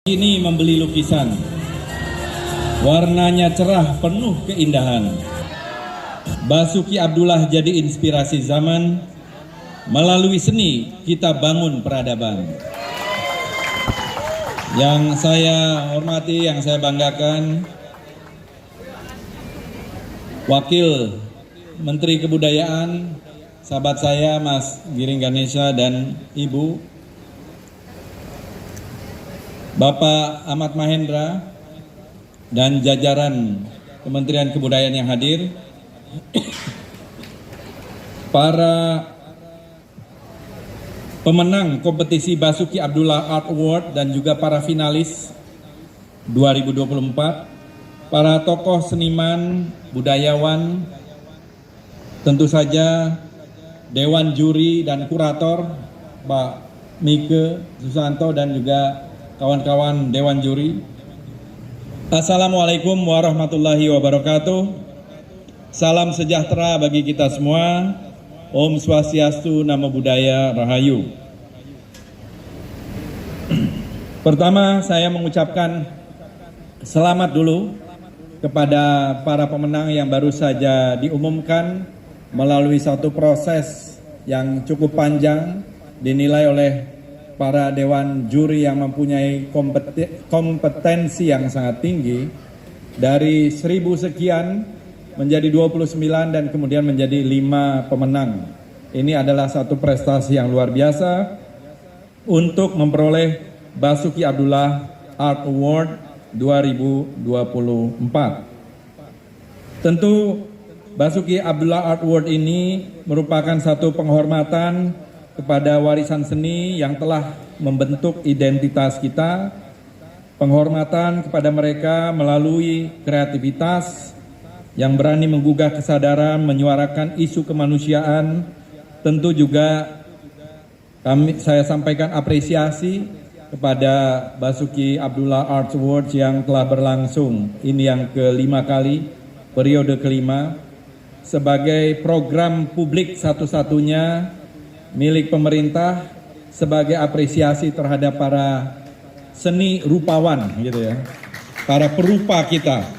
Ini membeli lukisan, warnanya cerah penuh keindahan. Basuki Abdullah jadi inspirasi zaman, melalui seni kita bangun peradaban. Yang saya hormati, yang saya banggakan, Wakil Menteri Kebudayaan, sahabat saya Mas Giring Ganesha dan Ibu Bapak Ahmad Mahendra dan jajaran Kementerian Kebudayaan yang hadir, para pemenang kompetisi Basuki Abdullah Art Award dan juga para finalis 2024, para tokoh seniman, budayawan, tentu saja Dewan Juri dan Kurator, Pak Mike Susanto dan juga kawan-kawan Dewan Juri. Assalamualaikum warahmatullahi wabarakatuh. Salam sejahtera bagi kita semua. Om Swastiastu, Namo Buddhaya, Rahayu. Pertama, saya mengucapkan selamat dulu kepada para pemenang yang baru saja diumumkan melalui satu proses yang cukup panjang, dinilai oleh para dewan juri yang mempunyai kompetensi yang sangat tinggi, dari 1000 sekian menjadi 29 dan kemudian menjadi 5 pemenang. Ini adalah satu prestasi yang luar biasa untuk memperoleh Basuki Abdullah Art Award 2024. Tentu Basuki Abdullah Art Award ini merupakan satu penghormatan kepada warisan seni yang telah membentuk identitas kita, penghormatan kepada mereka melalui kreativitas yang berani menggugah kesadaran, menyuarakan isu kemanusiaan. Tentu juga saya sampaikan apresiasi kepada Basuki Abdullah Art Awards yang telah berlangsung, ini yang kelima kali, periode kelima, sebagai program publik satu-satunya milik pemerintah sebagai apresiasi terhadap para seni rupawan gitu ya, para perupa kita.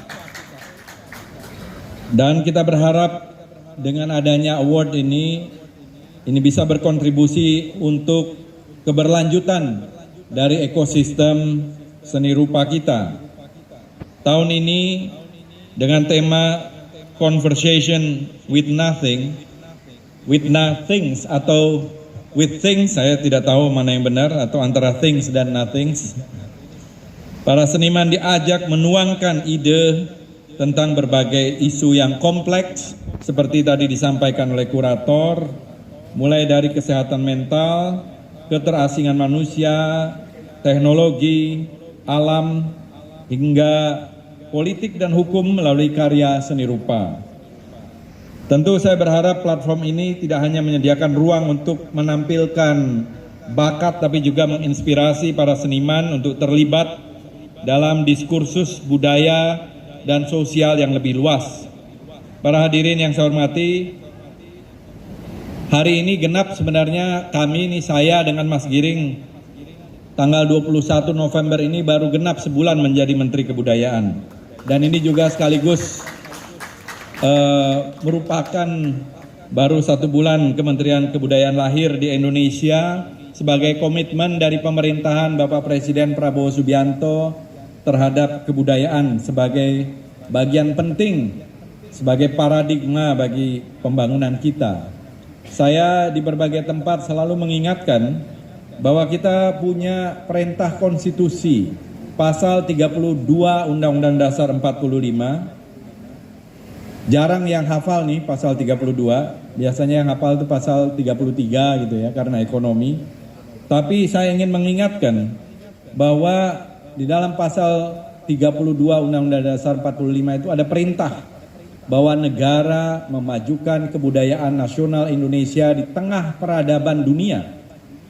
Dan kita berharap dengan adanya award ini bisa berkontribusi untuk keberlanjutan dari ekosistem seni rupa kita. Tahun ini dengan tema Conversation with Nothing, with nothings atau with things, saya tidak tahu mana yang benar, atau antara things dan nothings. Para seniman diajak menuangkan ide tentang berbagai isu yang kompleks seperti tadi disampaikan oleh kurator, mulai dari kesehatan mental, keterasingan manusia, teknologi, alam, hingga politik dan hukum melalui karya seni rupa. Tentu saya berharap platform ini tidak hanya menyediakan ruang untuk menampilkan bakat, tapi juga menginspirasi para seniman untuk terlibat dalam diskursus budaya dan sosial yang lebih luas. Para hadirin yang saya hormati, hari ini genap sebenarnya kami, saya dengan Mas Giring, tanggal 21 November ini baru genap sebulan menjadi Menteri Kebudayaan. Dan ini juga sekaligus merupakan baru 1 bulan Kementerian Kebudayaan lahir di Indonesia sebagai komitmen dari pemerintahan Bapak Presiden Prabowo Subianto terhadap kebudayaan sebagai bagian penting, sebagai paradigma bagi pembangunan kita. Saya di berbagai tempat selalu mengingatkan bahwa kita punya perintah konstitusi, pasal 32 Undang-Undang Dasar 45. Jarang yang hafal nih pasal 32, biasanya yang hafal itu pasal 33 gitu ya, karena ekonomi. Tapi saya ingin mengingatkan bahwa di dalam pasal 32 Undang-Undang Dasar 45 itu ada perintah bahwa negara memajukan kebudayaan nasional Indonesia di tengah peradaban dunia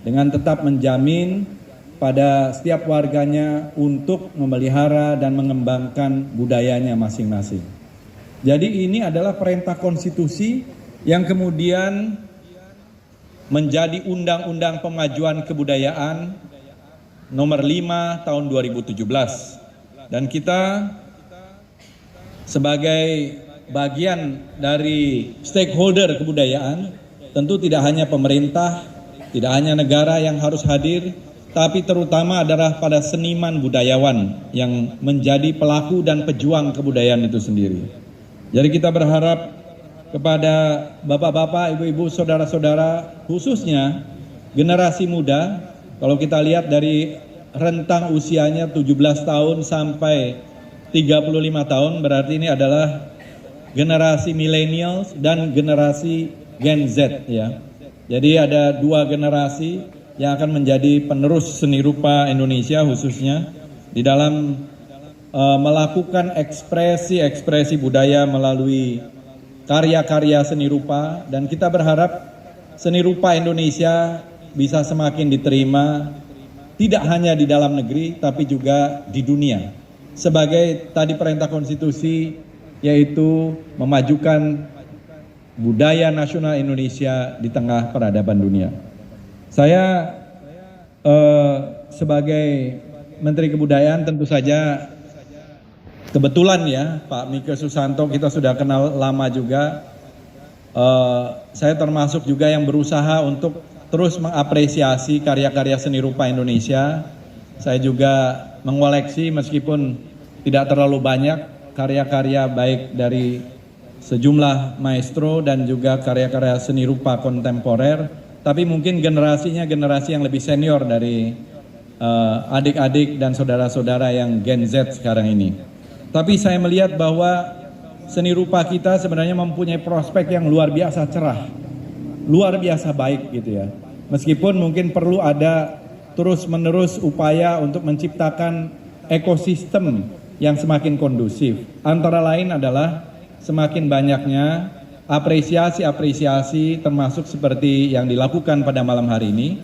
dengan tetap menjamin pada setiap warganya untuk memelihara dan mengembangkan budayanya masing-masing. Jadi ini adalah perintah konstitusi yang kemudian menjadi undang-undang pemajuan kebudayaan nomor 5 tahun 2017. Dan kita sebagai bagian dari stakeholder kebudayaan, tentu tidak hanya pemerintah, tidak hanya negara yang harus hadir, tapi terutama adalah pada seniman budayawan yang menjadi pelaku dan pejuang kebudayaan itu sendiri. Jadi kita berharap kepada bapak-bapak, ibu-ibu, saudara-saudara, khususnya generasi muda, kalau kita lihat dari rentang usianya 17 tahun sampai 35 tahun, berarti ini adalah generasi millennials dan generasi Gen Z ya. Jadi ada dua generasi yang akan menjadi penerus seni rupa Indonesia khususnya di dalam melakukan ekspresi budaya melalui karya-karya seni rupa, dan kita berharap seni rupa Indonesia bisa semakin diterima tidak hanya di dalam negeri tapi juga di dunia. Sebagai tadi perintah konstitusi, yaitu memajukan budaya nasional Indonesia di tengah peradaban dunia. Saya sebagai Menteri Kebudayaan tentu saja kebetulan ya Pak Mike Susanto kita sudah kenal lama juga. Saya termasuk juga yang berusaha untuk terus mengapresiasi karya-karya seni rupa Indonesia. Saya juga mengoleksi meskipun tidak terlalu banyak karya-karya baik dari sejumlah maestro dan juga karya-karya seni rupa kontemporer, tapi mungkin generasinya generasi yang lebih senior dari adik-adik dan saudara-saudara yang Gen Z sekarang ini. Tapi saya melihat bahwa seni rupa kita sebenarnya mempunyai prospek yang luar biasa cerah, luar biasa baik gitu ya. Meskipun mungkin perlu ada terus-menerus upaya untuk menciptakan ekosistem yang semakin kondusif. Antara lain adalah semakin banyaknya apresiasi termasuk seperti yang dilakukan pada malam hari ini.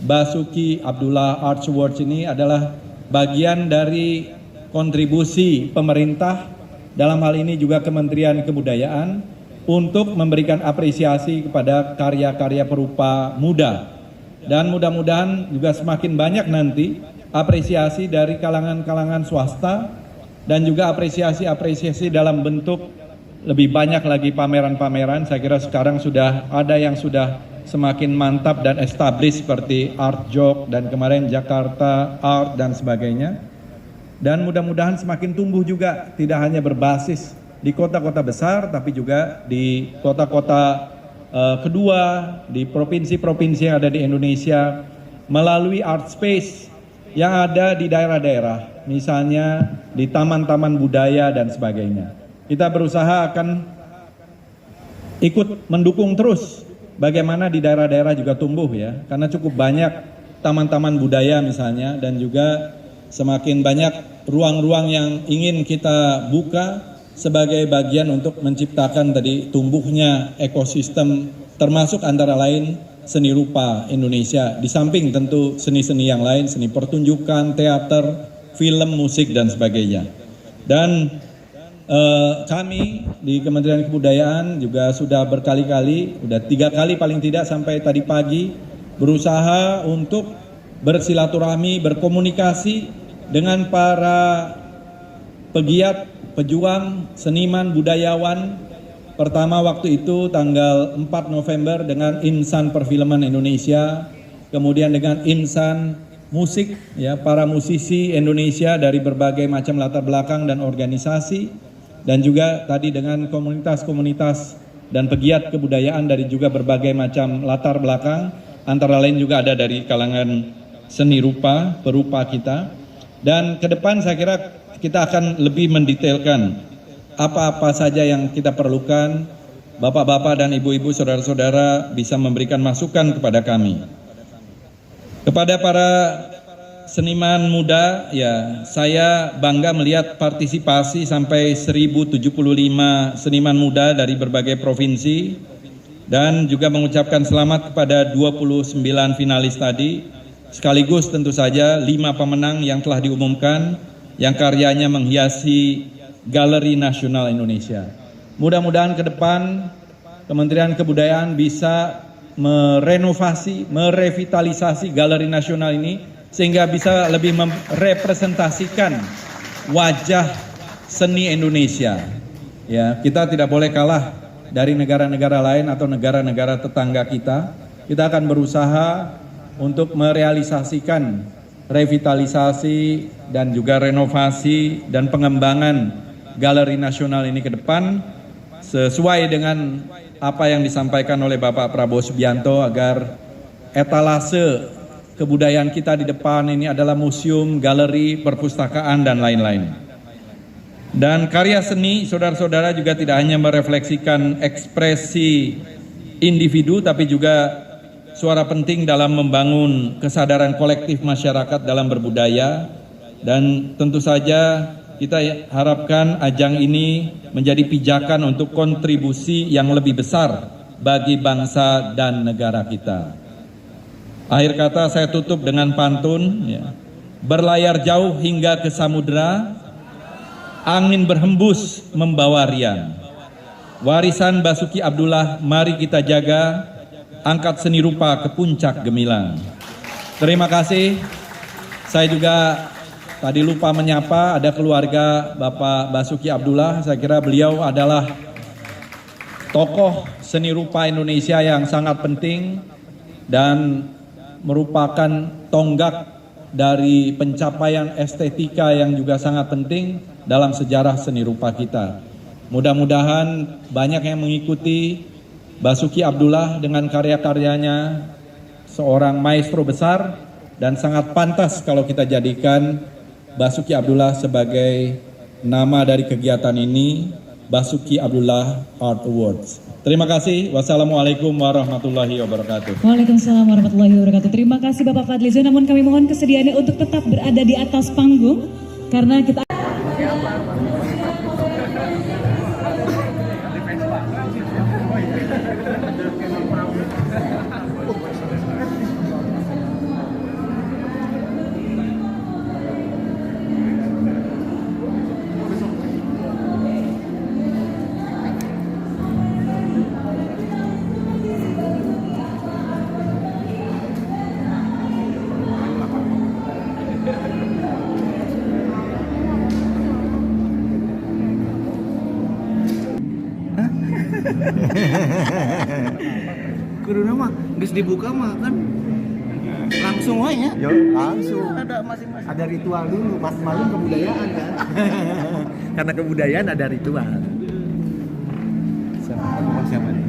Basuki Abdullah Arts Awards ini adalah bagian dari kontribusi pemerintah, dalam hal ini juga Kementerian Kebudayaan, untuk memberikan apresiasi kepada karya-karya perupa muda. Dan mudah-mudahan juga semakin banyak nanti apresiasi dari kalangan-kalangan swasta dan juga apresiasi dalam bentuk lebih banyak lagi pameran-pameran. Saya kira sekarang sudah ada yang sudah semakin mantap dan established seperti Art Jog dan kemarin Jakarta Art dan sebagainya. Dan mudah-mudahan semakin tumbuh juga, tidak hanya berbasis di kota-kota besar tapi juga di kota-kota kedua, di provinsi-provinsi yang ada di Indonesia melalui art space yang ada di daerah-daerah, misalnya di taman-taman budaya dan sebagainya. Kita berusaha akan ikut mendukung terus bagaimana di daerah-daerah juga tumbuh ya, karena cukup banyak taman-taman budaya misalnya, dan juga semakin banyak ruang-ruang yang ingin kita buka sebagai bagian untuk menciptakan tadi tumbuhnya ekosistem, termasuk antara lain seni rupa Indonesia, di samping tentu seni-seni yang lain, seni pertunjukan, teater, film, musik, dan sebagainya. Dan kami di Kementerian Kebudayaan juga sudah berkali-kali, sudah 3 kali paling tidak sampai tadi pagi, berusaha untuk bersilaturahmi, berkomunikasi dengan para pegiat, pejuang, seniman, budayawan. Pertama waktu itu tanggal 4 November dengan Insan Perfilman Indonesia, kemudian dengan Insan Musik, ya, para musisi Indonesia dari berbagai macam latar belakang dan organisasi, dan juga tadi dengan komunitas-komunitas dan pegiat kebudayaan dari juga berbagai macam latar belakang, antara lain juga ada dari kalangan seni rupa, perupa kita. Dan ke depan saya kira kita akan lebih mendetailkan apa-apa saja yang kita perlukan. Bapak-bapak dan ibu-ibu, saudara-saudara bisa memberikan masukan kepada kami. Kepada para seniman muda, ya, saya bangga melihat partisipasi sampai 1075 seniman muda dari berbagai provinsi, dan juga mengucapkan selamat kepada 29 finalis tadi, sekaligus tentu saja 5 pemenang yang telah diumumkan, yang karyanya menghiasi Galeri Nasional Indonesia. Mudah-mudahan ke depan Kementerian Kebudayaan bisa merenovasi, merevitalisasi Galeri Nasional ini sehingga bisa lebih merepresentasikan wajah seni Indonesia. Ya, kita tidak boleh kalah dari negara-negara lain atau negara-negara tetangga kita. Kita akan berusaha untuk merealisasikan revitalisasi dan juga renovasi dan pengembangan Galeri Nasional ini ke depan sesuai dengan apa yang disampaikan oleh Bapak Prabowo Subianto, agar etalase kebudayaan kita di depan ini adalah museum, galeri, perpustakaan, dan lain-lain. Dan karya seni, saudara-saudara, juga tidak hanya merefleksikan ekspresi individu, tapi juga suara penting dalam membangun kesadaran kolektif masyarakat dalam berbudaya. Dan tentu saja kita harapkan ajang ini menjadi pijakan untuk kontribusi yang lebih besar bagi bangsa dan negara kita. Akhir kata saya tutup dengan pantun, ya. Berlayar jauh hingga ke samudera, angin berhembus membawa riang. Warisan Basuki Abdullah mari kita jaga, angkat seni rupa ke puncak gemilang. Terima kasih. Saya juga tadi lupa menyapa, ada keluarga Bapak Basuki Abdullah. Saya kira beliau adalah tokoh seni rupa Indonesia yang sangat penting dan merupakan tonggak dari pencapaian estetika yang juga sangat penting dalam sejarah seni rupa kita. Mudah-mudahan banyak yang mengikuti Basuki Abdullah dengan karya-karyanya, seorang maestro besar, dan sangat pantas kalau kita jadikan Basuki Abdullah sebagai nama dari kegiatan ini, Basuki Abdullah Art Awards. Terima kasih. Wassalamualaikum warahmatullahi wabarakatuh. Waalaikumsalam warahmatullahi wabarakatuh. Terima kasih Bapak Fadlizon. Namun kami mohon kesediaannya untuk tetap berada di atas panggung karena kita Kuruna mah geus dibuka mah kan langsung wae ya. Yo, langsung. Ada masing-masing. Ada ritual dulu, pas malam kebudayaan kan. Karena kebudayaan ada ritual. Siapa nih?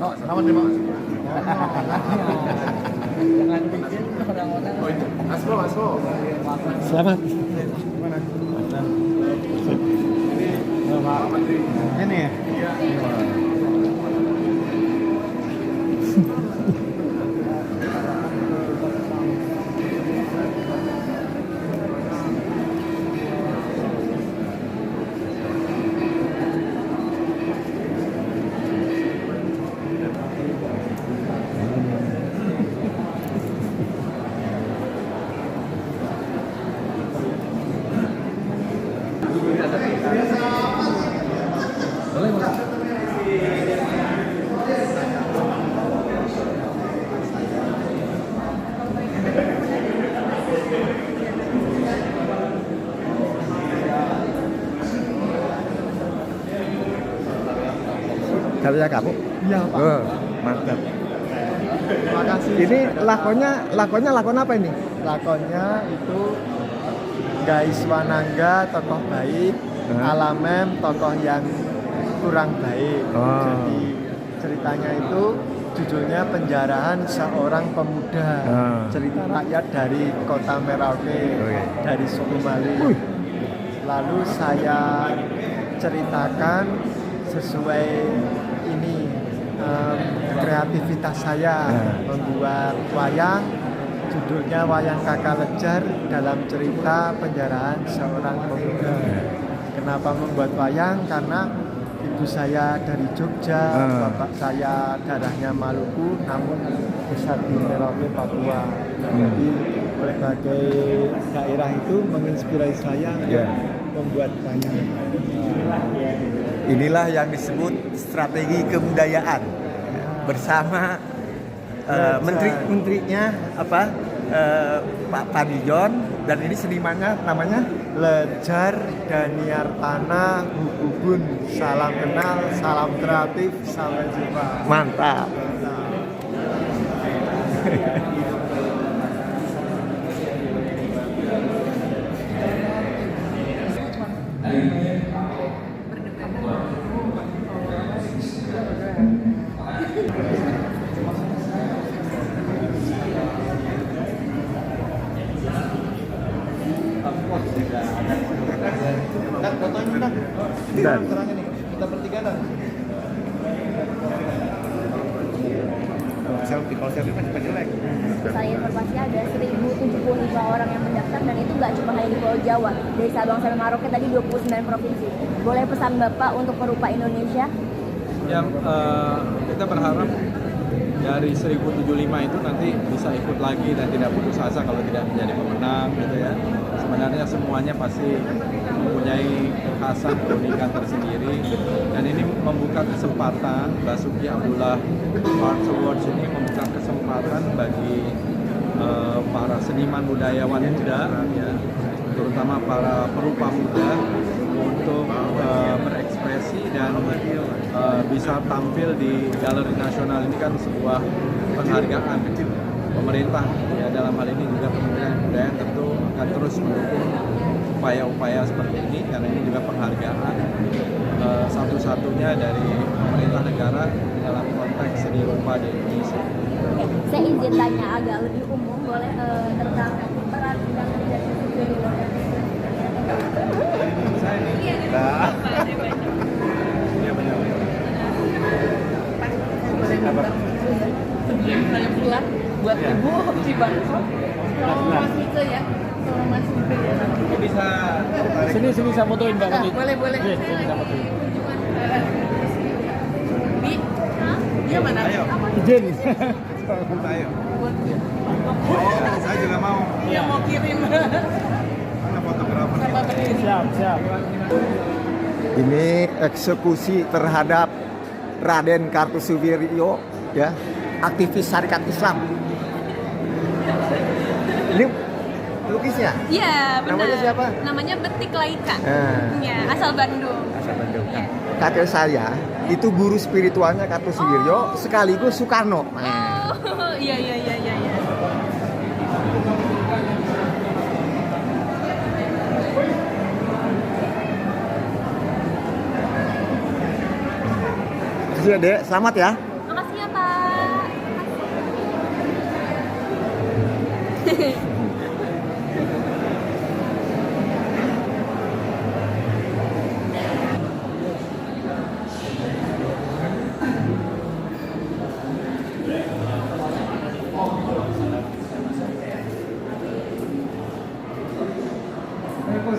Selamat terima kasih. Jangan bikin orang-orang. Asmo. Selamat. Ini ya? Karya kamu? Iya, Pak. Oh, mantap. Terima kasih. Ini lakonnya lakon apa ini? Lakonnya itu Guys Wanangga tokoh baik, Alamem tokoh yang kurang baik. Oh. Jadi ceritanya itu judulnya Penjarahan Seorang Pemuda. Cerita rakyat dari Kota Merauke, dari suku Mali. Lalu saya ceritakan sesuai ini kreativitas saya membuat wayang. Judulnya Wayang Kakak Lejar dalam cerita Penjarahan Seorang Pemuda. Kenapa membuat wayang? Karena ibu saya dari Jogja, bapak saya darahnya Maluku, namun besar di Merauke, Papua. Jadi berbagai daerah itu menginspirasi saya membuat wayang. Inilah yang disebut strategi kebudayaan bersama menterinya Pak Padijon, dan ini senimannya namanya Lejar Daniartana Hububun. Salam kenal, salam kreatif, sampai jumpa. mantap. Dan fotonya dah. Dan. Terangnya nih, kita bertiga dah. Kalau selfie masih jelek. Saya informasi ada 1075 orang yang mendaftar, dan itu nggak cuma hanya di Pulau Jawa. Dari Sabang sampai Merauke tadi 29 provinsi. Boleh pesan Bapak untuk perupa Indonesia? Ya, kita berharap dari 1075 itu nanti bisa ikut lagi dan tidak putus asa kalau tidak menjadi pemenang gitu ya. Sebenarnya semuanya pasti mempunyai kekhasan keunikan tersendiri, dan ini membuka kesempatan. Basuki Abdullah Arts Awards ini membuka kesempatan bagi para seniman budayawan muda ya, terutama para perupa muda untuk berekspresi dan bisa tampil di Galeri Nasional. Ini kan sebuah penghargaan pemerintah ya, dalam hal ini juga Kementerian Kebudayaan tentu akan terus mendukung upaya-upaya seperti ini, karena ini juga penghargaan satu-satunya dari pemerintah negara dalam konteks seni rupa di Indonesia. Saya izin tanya agak lebih umum, boleh tentang peran dan kerja seni rupa. Saya pulang buat ibu di Bangkok. Kalau Mas Mika ya, kalau Mas Mika ya. Bisa Sini saya fotoin Mbak. Boleh. Sini saya fotoin. Bi, dia mana? Ayo. Izin. Ayo. Saya juga mau. Dia mau kirim. Mana fotografer? Sama berdiri. Siap. Ini eksekusi terhadap Raden Kartosuwiryo, ya, aktivis Syarikat Islam. Ini lukisnya. Iya, benar. Namanya siapa? Namanya Betik Laika. Nah. Ya, asal Bandung. Asal Bandung. Kakek saya itu guru spiritualnya Kartosuwiryo sekaligus Soekarno. Nah. Oh, iya. Terima kasih ya, Dek. Selamat ya. Makasih ya, Pak. Pur.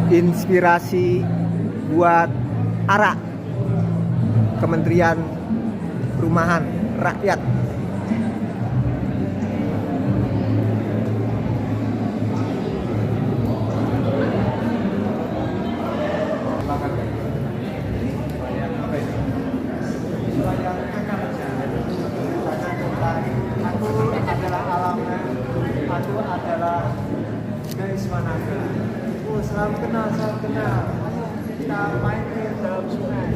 Inspirasi buat ARA, Kementerian Perumahan Rakyat. Aku adalah alamnya, aku adalah Guys Managa. Oh, salam kenal, salam kenal. Ayo kita main di dalam sungai.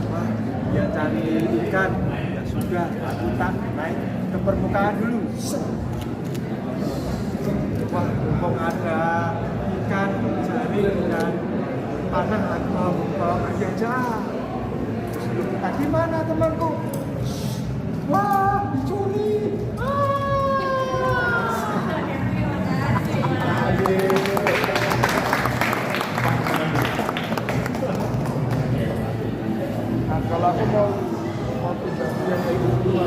Wah, dia cari ikan. Ya sudah, aku tak naik ke permukaan dulu. Wah, mumpung ada ikan, jaring dan panah, aku mau bawa pergi aja. Tadi mana temanku? Wah, dicuri. Nah, kalau aku mau pindah kayak gitu.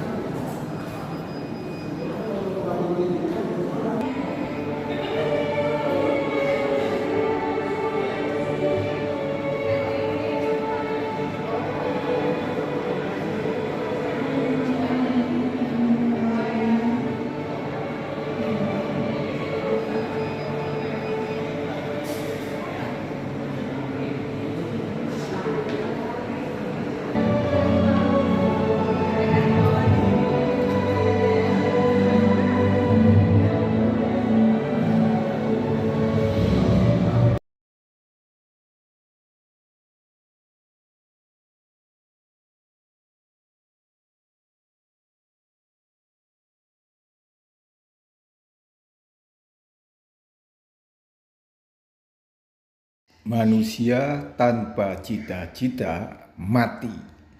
Manusia tanpa cita-cita mati.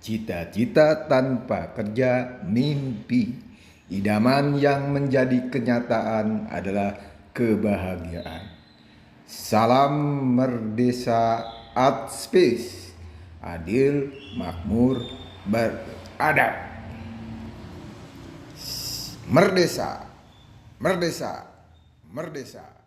Cita-cita tanpa kerja mimpi. Idaman yang menjadi kenyataan adalah kebahagiaan. Salam Merdesa Art Space. Adil, makmur, beradab. Merdesa, merdesa, merdesa.